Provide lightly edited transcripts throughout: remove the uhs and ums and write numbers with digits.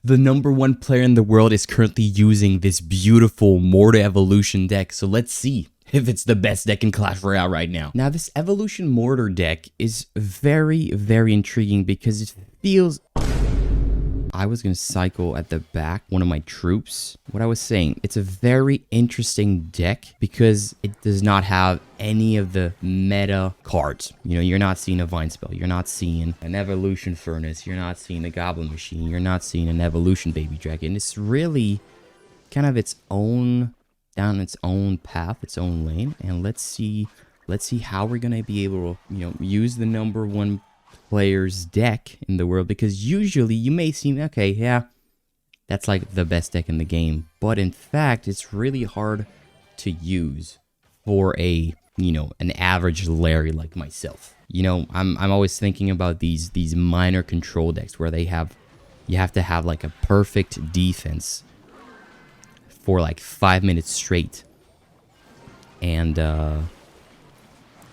The #1 player in the world is currently using this beautiful Mortar Evolution deck, so let's see if it's the best deck in Clash Royale right now. Now, this Evolution Mortar deck is very, very intriguing because it feels... I was going to cycle at the back one of my troops. What I was saying, it's a very interesting deck because it does not have any of the meta cards. You know, you're not seeing a Vine Spell. You're not seeing an Evolution Furnace. You're not seeing a Goblin Machine. You're not seeing an Evolution Baby Dragon. It's really kind of its own, down its own path, its own lane. And let's see how we're going to be able to, you know, use the #1 player's deck in the world, because usually you may seem, okay, yeah, that's like the best deck in the game, but in fact it's really hard to use for a, you know, an average Larry like myself. You know, I'm always thinking about these minor control decks where you have to have like a perfect defense for like 5 minutes straight, and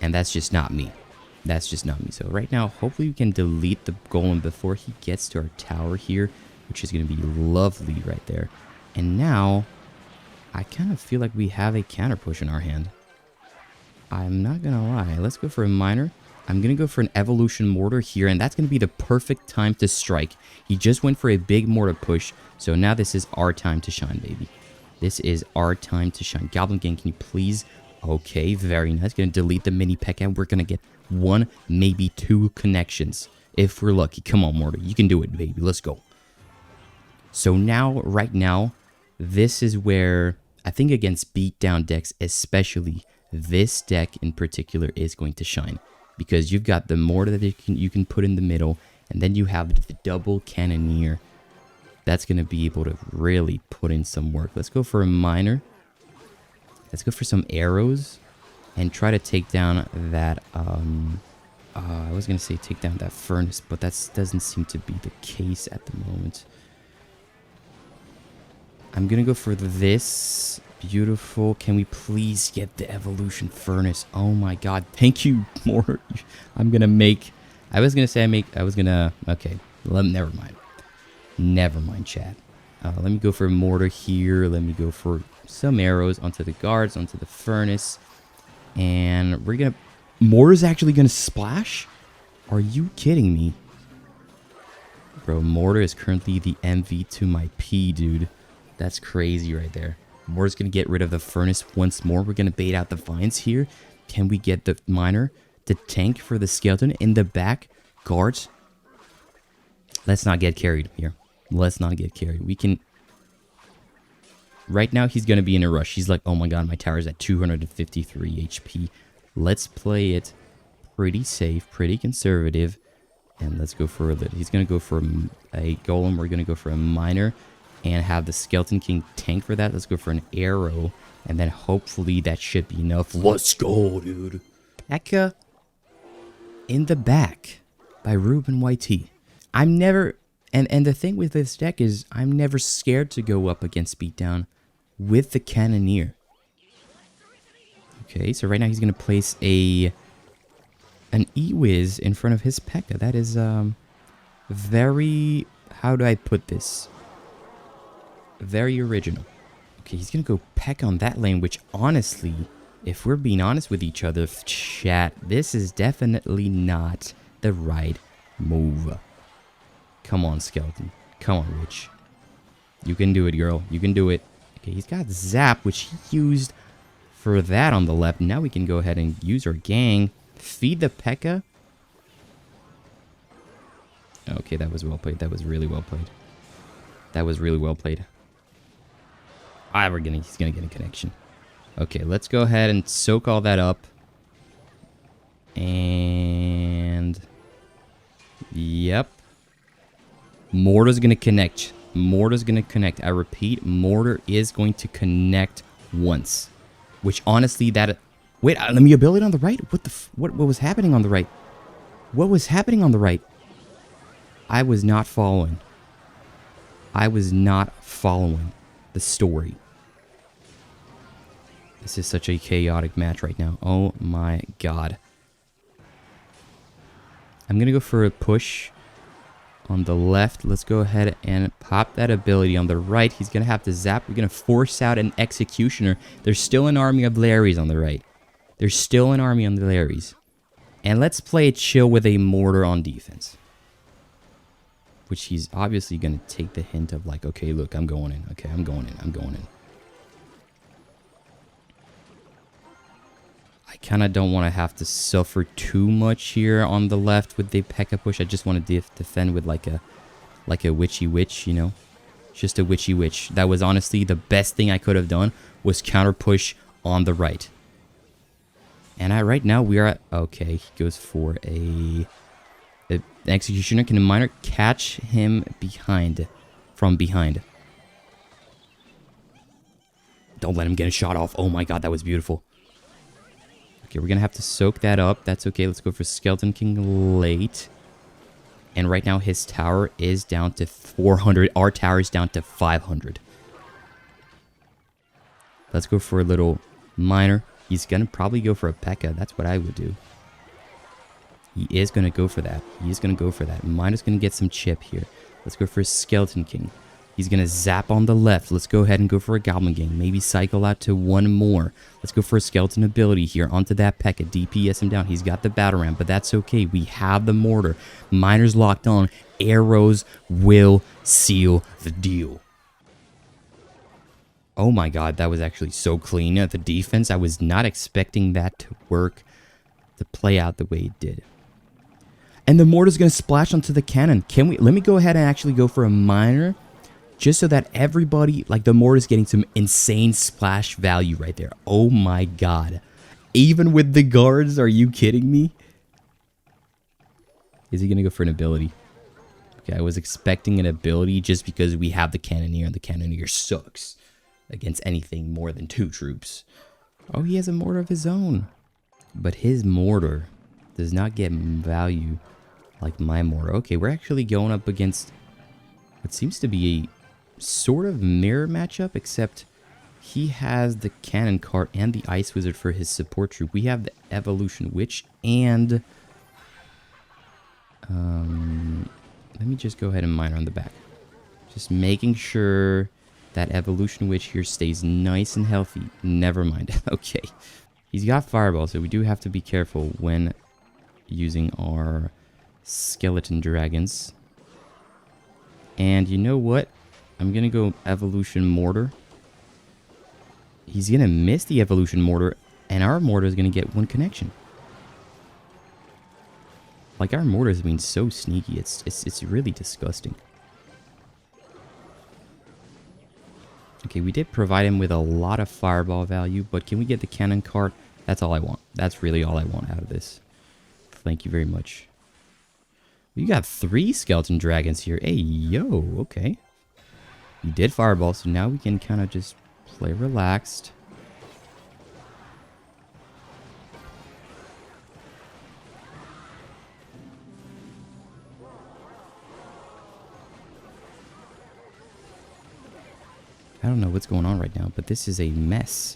that's just not me. That's just not me. So right now, hopefully we can delete the golem before he gets to our tower here, which is going to be lovely right there. And now, I kind of feel like we have a counter push in our hand. I'm not going to lie. Let's go for a miner. I'm going to go for an Evolution Mortar here, and that's going to be the perfect time to strike. He just went for a big mortar push, so now this is our time to shine, baby. This is our time to shine. Goblin Gang, can you please... Okay, very nice. Going to delete the mini P.E.K.K.A. We're going to get 1, maybe 2 connections if we're lucky. Come on, Mortar. You can do it, baby. Let's go. So now, right now, this is where I think against beatdown decks, especially this deck in particular, is going to shine. Because you've got the Mortar that you can put in the middle, and then you have the double Cannoneer. That's going to be able to really put in some work. Let's go for a miner. Let's go for some arrows and try to take down that, I was going to say take down that furnace, but that doesn't seem to be the case at the moment. I'm going to go for this. Beautiful. Can we please get the Evolution Furnace? Oh my god. Thank you, more. I'm going to make... I was going to say okay. Never mind. Never mind, chat. Let me go for a mortar here. Let me go for some arrows onto the guards, onto the furnace. And we're going to... Mortar's actually going to splash? Are you kidding me? Bro, Mortar is currently the MV to my P, dude. That's crazy right there. Mortar's going to get rid of the furnace once more. We're going to bait out the vines here. Can we get the miner to tank for the skeleton in the back? Guards. Let's not get carried here. Let's not get carried. We can... Right now, he's going to be in a rush. He's like, oh my god, my tower's at 253 HP. Let's play it pretty safe, pretty conservative. And let's go for a... He's going to go for a golem. We're going to go for a miner. And have the Skeleton King tank for that. Let's go for an arrow. And then hopefully that should be enough. Let's go, dude. P.E.K.K.A. in the back by Ruben YT. I'm never... And the thing with this deck is I'm never scared to go up against beatdown with the Cannoneer. Okay, so right now he's going to place an E-Wiz in front of his P.E.K.K.A. That is very... How do I put this? Very original. Okay, he's going to go P.E.K.K.A. on that lane, which honestly, if we're being honest with each other, chat, this is definitely not the right move. Come on, Skeleton. Come on, Rich. You can do it, girl. You can do it. Okay, he's got Zap, which he used for that on the left. Now we can go ahead and use our gang. Feed the P.E.K.K.A. Okay, that was well played. That was really well played. That was really well played. He's gonna get a connection. Okay, let's go ahead and soak all that up. And... Yep. Mortar's gonna connect. Mortar's gonna connect. I repeat, Mortar is going to connect once. Which honestly, that... Wait, let me ability on the right? What was happening on the right? What was happening on the right? I was not following. I was not following the story. This is such a chaotic match right now. Oh my god. I'm gonna go for a push. on the left. Let's go ahead and pop that ability on the right. He's going to have to zap. We're going to force out an Executioner. There's still an army of Larrys on the right. There's still an army on the Larrys. And let's play it chill with a Mortar on defense. Which he's obviously going to take the hint of like, okay, look, I'm going in. Okay, I'm going in. I'm going in. I kind of don't want to have to suffer too much here on the left with the P.E.K.K.A push. I just want to defend with like a witchy witch, you know? Just a witchy witch. That was honestly the best thing I could have done was counter push on the right. And right now we are at... Okay, he goes for a Executioner. Can a Miner catch him from behind? Don't let him get a shot off. Oh my god, that was beautiful. Okay, we're going to have to soak that up. That's okay. Let's go for Skeleton King late. And right now his tower is down to 400. Our tower is down to 500. Let's go for a little Miner. He's going to probably go for a P.E.K.K.A. That's what I would do. He is going to go for that. He is going to go for that. Miner's going to get some chip here. Let's go for a Skeleton King. He's going to zap on the left. Let's go ahead and go for a Goblin Gang. Maybe cycle out to one more. Let's go for a Skeleton ability here. Onto that P.E.K.K.A. DPS him down. He's got the Battle Ram, but that's okay. We have the Mortar. Miner's locked on. Arrows will seal the deal. Oh my god, that was actually so clean. The defense, I was not expecting that to work, to play out the way it did. And the Mortar's going to splash onto the cannon. Let me go ahead and actually go for a Miner, just so that everybody, like the Mortar's getting some insane splash value right there. Oh my god. Even with the guards, are you kidding me? Is he going to go for an ability? Okay, I was expecting an ability just because we have the Cannoneer, and the Cannoneer sucks against anything more than 2 troops. Oh, he has a Mortar of his own. But his Mortar does not get value like my Mortar. Okay, we're actually going up against what seems to be a sort of mirror matchup, except he has the Cannon Cart and the Ice Wizard for his support troop. We have the Evolution Witch and... let me just go ahead and Miner on the back. Just making sure that Evolution Witch here stays nice and healthy. Never mind. Okay. He's got Fireball, so we do have to be careful when using our Skeleton Dragons. And you know what? I'm going to go Evolution Mortar. He's going to miss the Evolution Mortar, and our Mortar is going to get 1 connection. Like, our Mortar has been so sneaky. It's really disgusting. Okay, we did provide him with a lot of Fireball value, but can we get the Cannon Cart? That's all I want. That's really all I want out of this. Thank you very much. We got 3 Skeleton Dragons here. Hey, yo, okay. We did Fireball, so now we can kind of just play relaxed. I don't know what's going on right now, but this is a mess.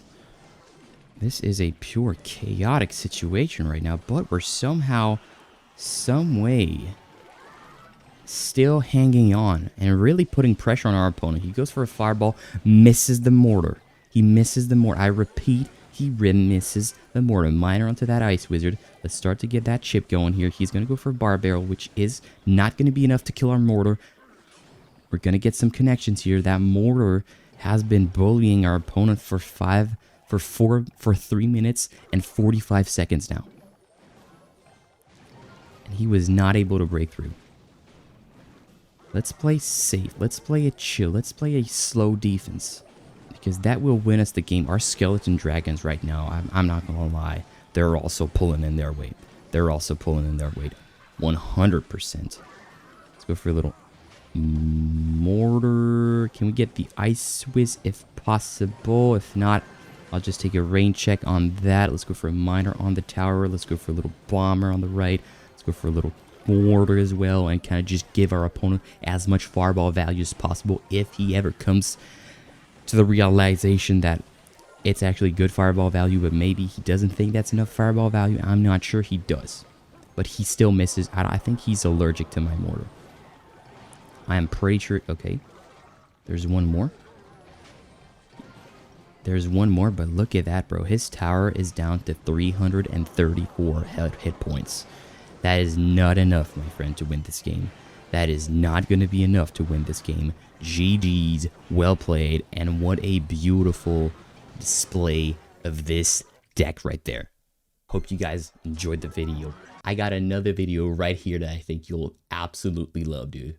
This is a pure chaotic situation right now, but we're somehow, some way, still hanging on and really putting pressure on our opponent. He goes for a Fireball, misses the Mortar. He misses the Mortar. I repeat, he misses the Mortar. Miner onto that Ice Wizard. Let's start to get that chip going here. He's going to go for a Bar Barrel, which is not going to be enough to kill our Mortar. We're going to get some connections here. That Mortar has been bullying our opponent for 3 minutes and 45 seconds now. And he was not able to break through. Let's play safe. Let's play a chill. Let's play a slow defense. Because that will win us the game. Our Skeleton Dragons right now, I'm not going to lie, they're also pulling in their weight. They're also pulling in their weight. 100%. Let's go for a little Mortar. Can we get the Ice Whiz if possible? If not, I'll just take a rain check on that. Let's go for a Miner on the tower. Let's go for a little Bomber on the right. Let's go for a little Mortar as well, and kind of just give our opponent as much Fireball value as possible if he ever comes to the realization that it's actually good Fireball value, but maybe he doesn't think that's enough Fireball value. I'm not sure he does, but he still misses. I think he's allergic to my Mortar. I am pretty sure. Okay. There's one more. There's one more, but look at that, bro. His tower is down to 334 hit points. That is not enough, my friend, to win this game. That is not going to be enough to win this game. GG's, well played, and what a beautiful display of this deck right there. Hope you guys enjoyed the video. I got another video right here that I think you'll absolutely love, dude.